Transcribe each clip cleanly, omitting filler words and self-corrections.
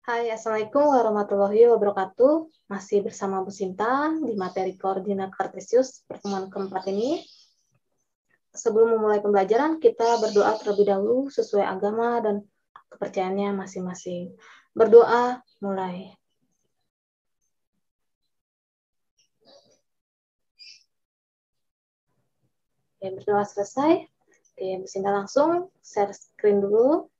Hai, Assalamualaikum warahmatullahi wabarakatuh. Masih bersama Bu Sinta di materi koordinat kartesius pertemuan keempat ini. Sebelum memulai pembelajaran, kita berdoa terlebih dahulu sesuai agama dan kepercayaannya masing-masing. Berdoa, mulai. Oke, berdoa selesai. Oke, Bu Sinta langsung share screen dulu.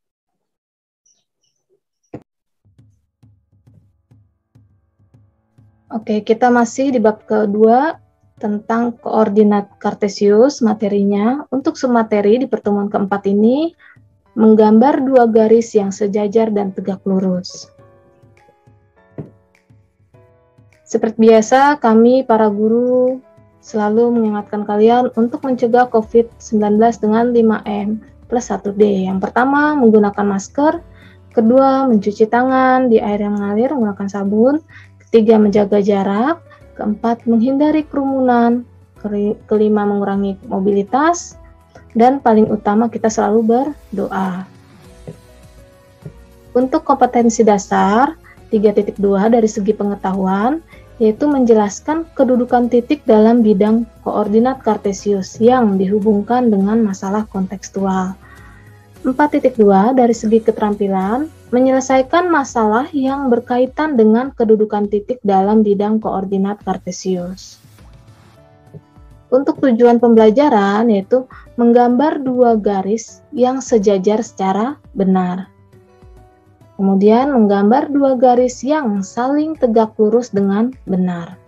Oke, kita masih di bab kedua tentang koordinat kartesius materinya. Untuk semateri di pertemuan keempat ini menggambar dua garis yang sejajar dan tegak lurus. Seperti biasa, kami para guru selalu mengingatkan kalian untuk mencegah COVID-19 dengan 5M plus 1D. Yang pertama, menggunakan masker. Kedua, mencuci tangan di air yang mengalir menggunakan sabun. Ketiga, menjaga jarak. Keempat, menghindari kerumunan. Kelima, mengurangi mobilitas. Dan paling utama, kita selalu berdoa. Untuk kompetensi dasar, 3.2 dari segi pengetahuan, yaitu menjelaskan kedudukan titik dalam bidang koordinat kartesius yang dihubungkan dengan masalah kontekstual. 4.2 dari segi keterampilan, menyelesaikan masalah yang berkaitan dengan kedudukan titik dalam bidang koordinat kartesius. Untuk tujuan pembelajaran yaitu menggambar dua garis yang sejajar secara benar. Kemudian menggambar dua garis yang saling tegak lurus dengan benar.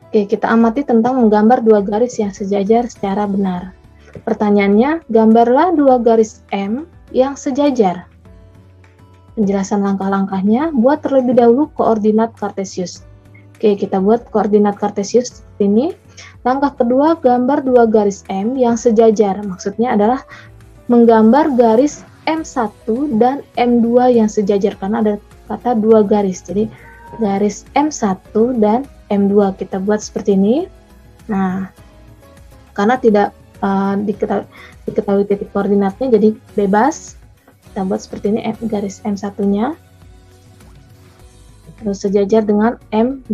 Oke, kita amati tentang menggambar dua garis yang sejajar secara benar. Pertanyaannya, gambarlah dua garis M yang sejajar. Penjelasan langkah-langkahnya, buat terlebih dahulu koordinat kartesius. Oke, kita buat koordinat kartesius seperti ini. Langkah kedua, gambar dua garis M yang sejajar. Maksudnya adalah menggambar garis M1 dan M2 yang sejajar, karena ada kata dua garis. Jadi, garis M1 dan M2 kita buat seperti ini. Nah, karena tidak diketahui titik koordinatnya, jadi bebas kita buat seperti ini, garis M1-nya terus sejajar dengan M2.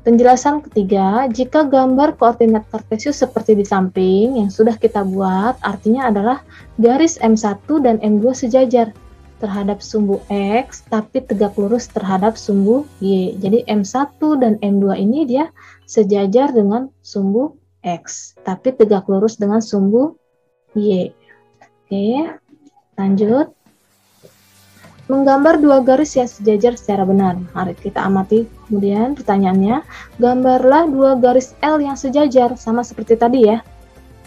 Penjelasan ketiga, jika gambar koordinat kartesius seperti di samping yang sudah kita buat, artinya adalah garis M1 dan M2 sejajar terhadap sumbu X tapi tegak lurus terhadap sumbu Y. Jadi M1 dan M2 ini dia sejajar dengan sumbu X, tapi tegak lurus dengan sumbu Y. Oke, lanjut. Menggambar dua garis yang sejajar secara benar. Mari kita amati. Kemudian pertanyaannya, gambarlah dua garis L yang sejajar, sama seperti tadi ya.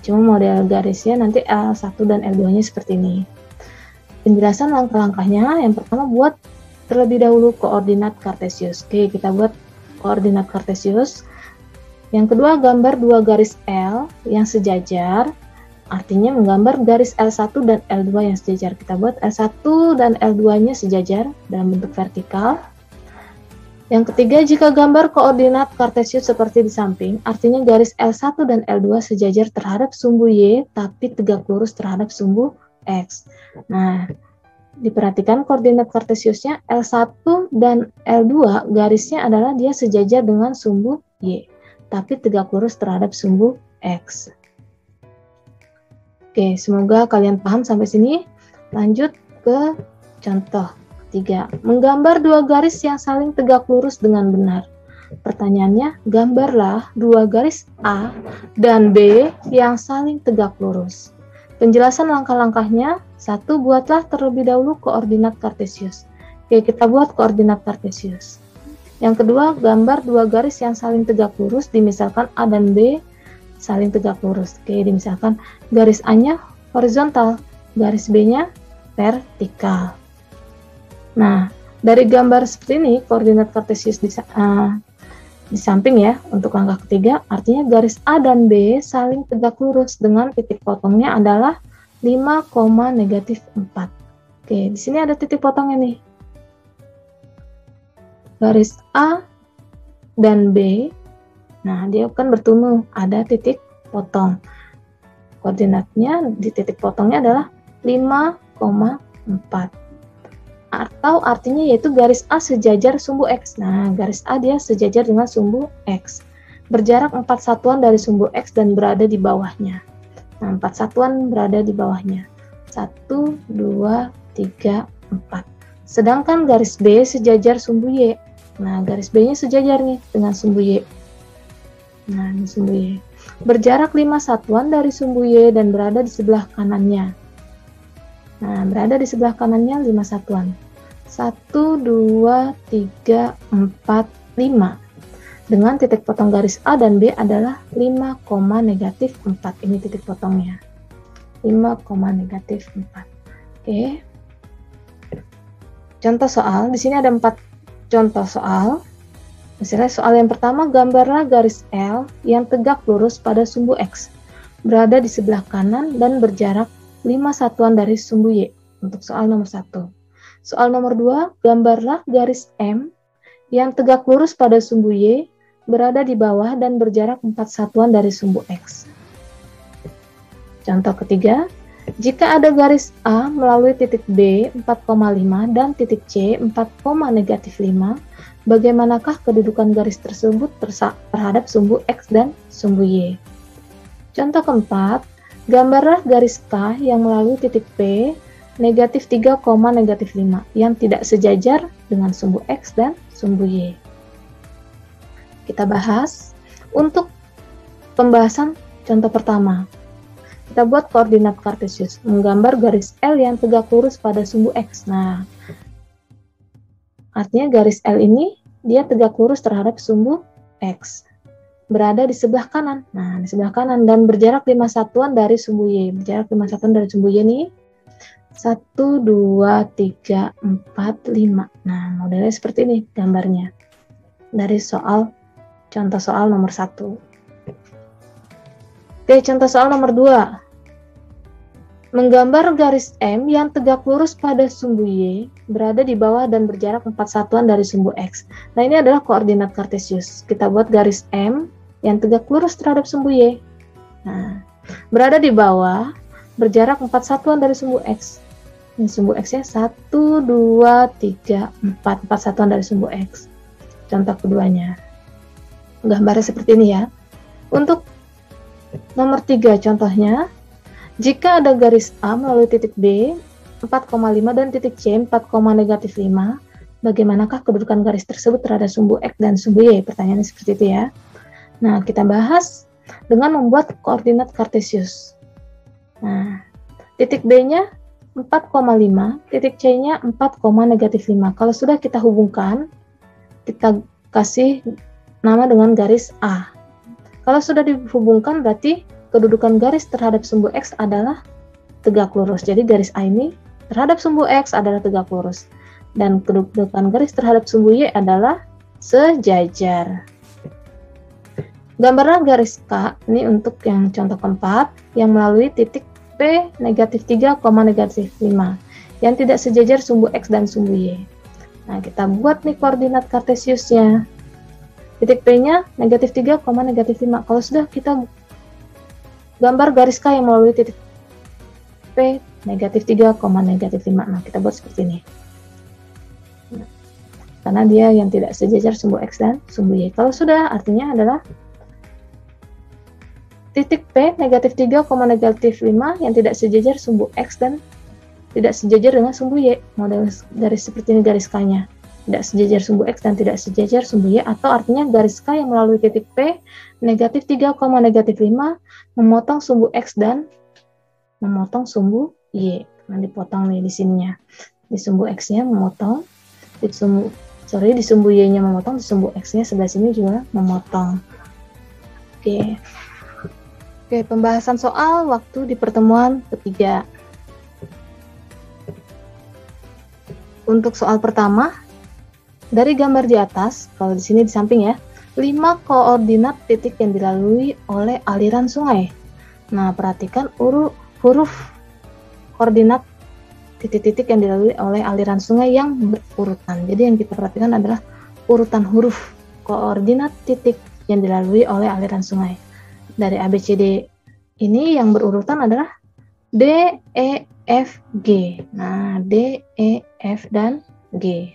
Cuma model garisnya nanti L1 dan L2-nya seperti ini. Penjelasan langkah-langkahnya, yang pertama buat terlebih dahulu koordinat kartesius. Oke, kita buat koordinat kartesius. Yang kedua, gambar dua garis L yang sejajar, artinya menggambar garis L1 dan L2 yang sejajar. Kita buat L1 dan L2-nya sejajar dalam bentuk vertikal. Yang ketiga, jika gambar koordinat kartesius seperti di samping, artinya garis L1 dan L2 sejajar terhadap sumbu Y, tapi tegak lurus terhadap sumbu X. Nah, diperhatikan koordinat kartesiusnya L1 dan L2, garisnya adalah dia sejajar dengan sumbu Y, tapi tegak lurus terhadap sumbu X. Oke, semoga kalian paham sampai sini. Lanjut ke contoh ketiga. Menggambar dua garis yang saling tegak lurus dengan benar. Pertanyaannya, gambarlah dua garis A dan B yang saling tegak lurus. Penjelasan langkah-langkahnya, satu, buatlah terlebih dahulu koordinat kartesius. Oke, kita buat koordinat kartesius. Yang kedua, gambar dua garis yang saling tegak lurus, dimisalkan A dan B saling tegak lurus. Oke, dimisalkan garis A-nya horizontal, garis B-nya vertikal. Nah, dari gambar seperti ini, koordinat kartesius di samping ya, untuk langkah ketiga, artinya garis A dan B saling tegak lurus dengan titik potongnya adalah 5,-4. Oke, di sini ada titik potongnya nih. Garis A dan B, nah dia kan bertemu, ada titik potong. Koordinatnya di titik potongnya adalah 5,-4. 4. Atau artinya yaitu garis A sejajar sumbu X. Nah, garis A dia sejajar dengan sumbu X. Berjarak 4 satuan dari sumbu X dan berada di bawahnya. Nah, 4 satuan berada di bawahnya. 1, 2, 3, 4. Sedangkan garis B sejajar sumbu Y. Nah, garis B-nya sejajar nih dengan sumbu Y. Nah, ini sumbu Y. Berjarak 5 satuan dari sumbu Y dan berada di sebelah kanannya. Nah, berada di sebelah kanannya 5 satuan. 1, 2, 3, 4, 5. Dengan titik potong garis A dan B adalah 5, negatif 4. Ini titik potongnya. 5, negatif 4. Oke. Contoh soal, di sini ada 4 contoh soal. Misalnya soal yang pertama, gambarlah garis L yang tegak lurus pada sumbu X, berada di sebelah kanan dan berjarak 5 satuan dari sumbu Y. Untuk soal nomor 1. Soal nomor 2, gambarlah garis M yang tegak lurus pada sumbu Y, berada di bawah dan berjarak 4 satuan dari sumbu X. Contoh ketiga, jika ada garis A melalui titik B 4,5 dan titik C 4, negatif 5, bagaimanakah kedudukan garis tersebut terhadap sumbu X dan sumbu Y? Contoh keempat, gambarlah garis K yang melalui titik P negatif 3, negatif 5 yang tidak sejajar dengan sumbu X dan sumbu Y. Kita bahas untuk pembahasan contoh pertama. Kita buat koordinat kartesius, menggambar garis L yang tegak lurus pada sumbu X. Nah, artinya garis L ini dia tegak lurus terhadap sumbu X. Berada di sebelah kanan. Nah, di sebelah kanan dan berjarak 5 satuan dari sumbu Y. Berjarak 5 satuan dari sumbu Y nih. 1, 2, 3, 4, 5. Nah, modelnya seperti ini gambarnya. Dari contoh soal nomor 1. Oke, contoh soal nomor 2. Menggambar garis M yang tegak lurus pada sumbu Y, berada di bawah dan berjarak 4 satuan dari sumbu X. Nah, ini adalah koordinat kartesius. Kita buat garis M yang tegak lurus terhadap sumbu Y. Nah, berada di bawah, berjarak 4 satuan dari sumbu X. Ini sumbu X-nya 1, 2, 3, 4. 4 satuan dari sumbu X. Contoh keduanya. Gambarnya seperti ini ya. Untuk nomor 3 contohnya, jika ada garis A melalui titik B 4,5 dan titik C 4, negatif 5, bagaimanakah kedudukan garis tersebut terhadap sumbu X dan sumbu Y? Pertanyaannya seperti itu ya. Nah, kita bahas dengan membuat koordinat kartesius. Nah, titik B-nya 4,5, titik C-nya 4, negatif 5. Kalau sudah kita hubungkan, kita kasih nama dengan garis A. Kalau sudah dihubungkan, berarti kedudukan garis terhadap sumbu X adalah tegak lurus. Jadi garis A ini terhadap sumbu X adalah tegak lurus. Dan kedudukan garis terhadap sumbu Y adalah sejajar. Gambarlah garis K, ini untuk yang contoh keempat, yang melalui titik P negatif 3, negatif 5, yang tidak sejajar sumbu X dan sumbu Y. Nah, kita buat nih koordinat kartesiusnya. Titik P-nya negatif 3, negatif 5. Kalau sudah kita gambar garis K yang melalui titik P negatif 3, negatif 5. Nah, kita buat seperti ini. Karena dia yang tidak sejajar sumbu X dan sumbu Y. Kalau sudah, artinya adalah titik P negatif 3, negatif 5 yang tidak sejajar sumbu X dan tidak sejajar dengan sumbu Y. Model garis seperti ini garis K-nya. Tidak sejajar sumbu X dan tidak sejajar sumbu Y, atau artinya garis K yang melalui titik P negatif 3, negatif 5 memotong sumbu X dan memotong sumbu Y. Nah, dipotong nih di sininya. Di sumbu X-nya memotong, di sumbu Y-nya memotong, di sumbu X-nya sebelah sini juga memotong. Oke. Oke, pembahasan soal waktu di pertemuan ketiga. Untuk soal pertama, dari gambar di atas, kalau di sini di samping ya, 5 koordinat titik yang dilalui oleh aliran sungai. Nah, perhatikan huruf koordinat titik-titik yang dilalui oleh aliran sungai yang berurutan. Jadi yang kita perhatikan adalah urutan huruf koordinat titik yang dilalui oleh aliran sungai. Dari ABCD ini yang berurutan adalah D, E, F, G. Nah, D, E, F, dan G.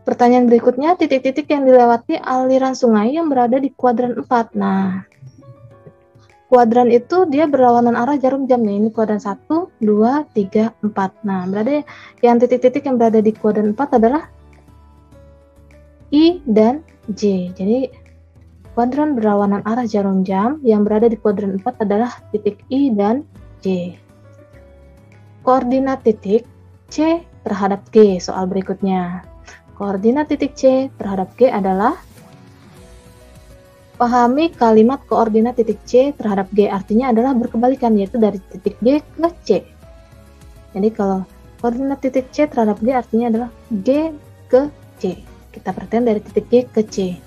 Pertanyaan berikutnya, titik-titik yang dilewati aliran sungai yang berada di kuadran 4. Nah, kuadran itu dia berlawanan arah jarum jam nih. Ini kuadran 1, 2, 3, 4. Nah, berarti yang titik-titik yang berada di kuadran 4 adalah I dan J. Jadi, kuadran berlawanan arah jarum jam yang berada di kuadran 4 adalah titik I dan J. Koordinat titik C terhadap G, soal berikutnya. Koordinat titik C terhadap G adalah, pahami kalimat koordinat titik C terhadap G, artinya adalah berkebalikan, yaitu dari titik G ke C. Jadi kalau koordinat titik C terhadap G artinya adalah G ke C. Kita perhatikan dari titik G ke C.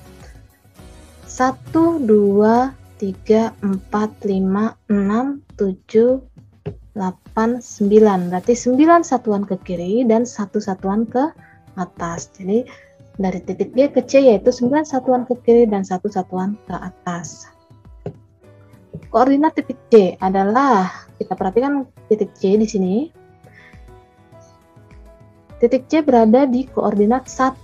1, 2, 3, 4, 5, 6, 7, 8, 9. Berarti 9 satuan ke kiri dan 1 satuan ke atas. Jadi dari titik G ke C yaitu 9 satuan ke kiri dan 1 satuan ke atas. Koordinat titik C adalah, kita perhatikan titik C di sini. Titik C berada di koordinat 1,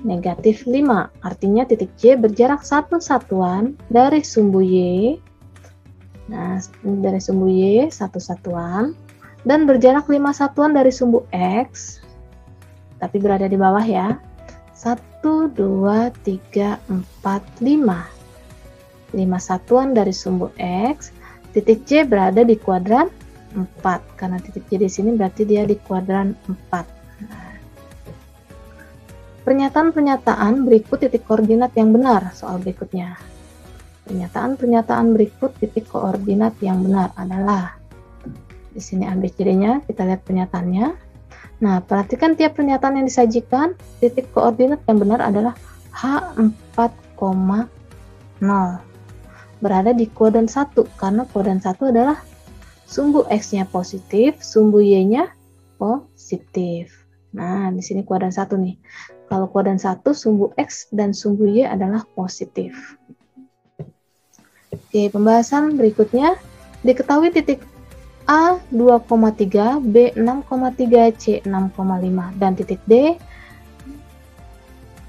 negatif 5. Artinya titik C berjarak 1 satuan dari sumbu Y. Nah, dari sumbu Y 1 satuan dan berjarak 5 satuan dari sumbu X, tapi berada di bawah ya. 1, 2, 3, 4, 5. 5 satuan dari sumbu X. Titik C berada di kuadran 4. Karena titik C di sini berarti dia di kuadran 4. Nah, pernyataan-pernyataan berikut titik koordinat yang benar, soal berikutnya. Pernyataan-pernyataan berikut titik koordinat yang benar adalah, di sini ABCD-nya, kita lihat pernyataannya. Nah, perhatikan tiap pernyataan yang disajikan, titik koordinat yang benar adalah H4,0. Berada di kuadran 1, karena kuadran 1 adalah sumbu X-nya positif, sumbu Y-nya positif. Nah, di sini kuadran 1 nih. Kalau kuadran 1, sumbu X dan sumbu Y adalah positif. Oke, pembahasan berikutnya, diketahui titik A 2,3, B 6,3, C 6,5, dan titik D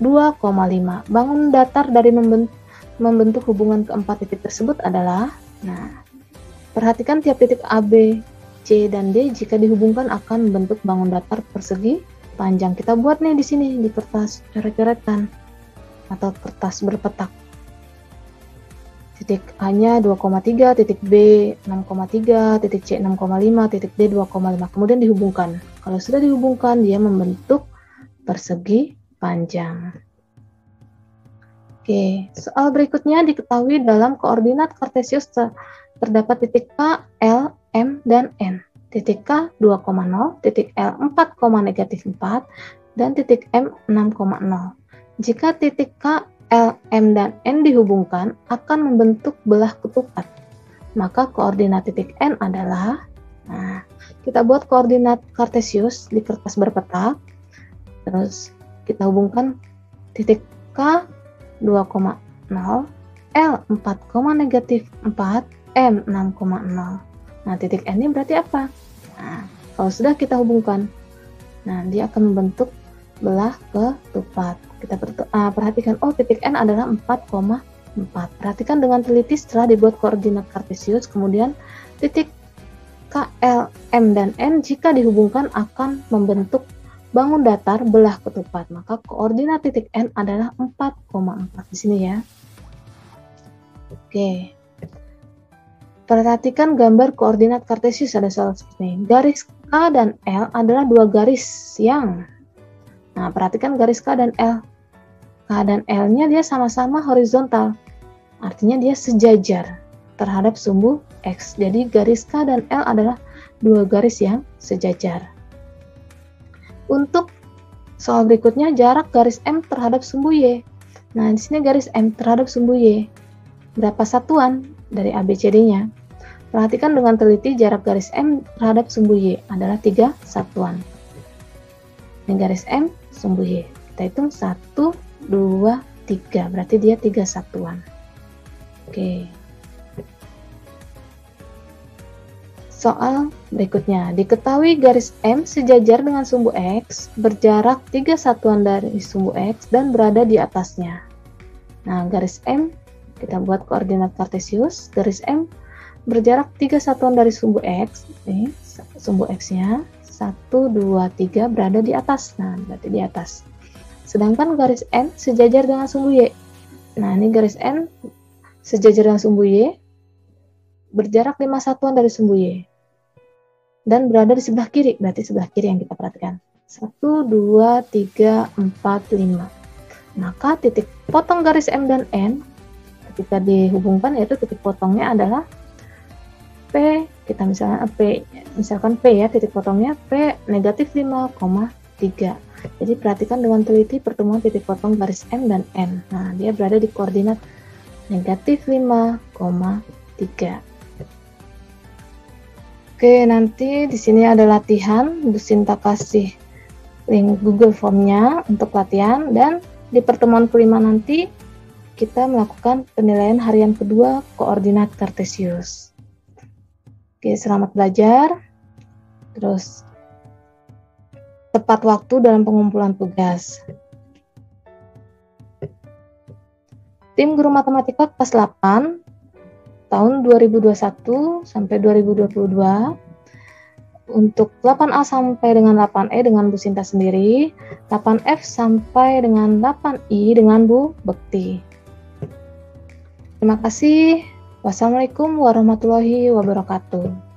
2,5. Bangun datar dari membentuk hubungan keempat titik tersebut adalah, nah, perhatikan tiap titik A, B, C, dan D jika dihubungkan akan membentuk bangun datar persegi panjang. Kita buat nih di sini di kertas coret-coretan atau kertas berpetak. Titik A-nya 2,3, titik B 6,3, titik C 6,5, titik D 2,5. Kemudian dihubungkan. Kalau sudah dihubungkan, dia membentuk persegi panjang. Oke, soal berikutnya, diketahui dalam koordinat kartesius terdapat titik K, L, M, dan N. Titik K 2,0, titik L 4, negatif 4, dan titik M 6,0. Jika titik K, L, M, dan N dihubungkan akan membentuk belah ketupat. Maka koordinat titik N adalah, nah, kita buat koordinat kartesius di kertas berpetak. Terus kita hubungkan titik K 2,0, L 4, negatif 4, M 6,0. Nah, titik N ini berarti apa? Nah, kalau sudah kita hubungkan, nah, dia akan membentuk belah ketupat. Kita perhatikan, oh, titik N adalah 4,4. Perhatikan dengan teliti setelah dibuat koordinat kartesius, kemudian titik K, L, M, dan N jika dihubungkan akan membentuk bangun datar belah ketupat. Maka koordinat titik N adalah 4,4 di sini ya. Oke. Perhatikan gambar koordinat kartesius, ada soal seperti ini. Garis K dan L adalah dua garis yang, nah, perhatikan garis K dan L. K dan L-nya dia sama-sama horizontal. Artinya dia sejajar terhadap sumbu X. Jadi garis K dan L adalah dua garis yang sejajar. Untuk soal berikutnya, jarak garis M terhadap sumbu Y. Nah, di sini garis M terhadap sumbu Y. Berapa satuan dari ABCD-nya? Perhatikan dengan teliti jarak garis M terhadap sumbu Y adalah 3 satuan. Ini garis M, sumbu Y. Kita hitung 1, 2, 3. Berarti dia 3 satuan. Oke. Soal berikutnya, diketahui garis M sejajar dengan sumbu X, berjarak 3 satuan dari sumbu X dan berada di atasnya. Nah, garis M, kita buat koordinat kartesius, garis M berjarak 3 satuan dari sumbu X, nih, sumbu X-nya, 1, 2, 3 berada di atas, nah berarti di atas. Sedangkan garis N sejajar dengan sumbu Y. Nah, ini garis N sejajar dengan sumbu Y, berjarak 5 satuan dari sumbu Y dan berada di sebelah kiri, berarti sebelah kiri yang kita perhatikan. 1, 2, 3, 4, 5. Maka titik potong garis M dan N ketika dihubungkan, yaitu titik potongnya adalah P, kita misalkan P ya, titik potongnya P negatif 5,3. Jadi perhatikan dengan teliti pertemuan titik potong garis M dan N. Nah, dia berada di koordinat negatif 5,3. Oke, nanti di sini ada latihan, Bu Sinta kasih link Google Form-nya untuk latihan, dan di pertemuan kelima nanti kita melakukan penilaian harian kedua koordinat kartesius. Oke, selamat belajar. Terus tepat waktu dalam pengumpulan tugas. Tim Guru Matematika kelas 8 tahun 2021 sampai 2022 untuk 8A sampai dengan 8E dengan Bu Sinta sendiri, 8F sampai dengan 8I dengan Bu Bekti. Terima kasih. Wassalamualaikum warahmatullahi wabarakatuh.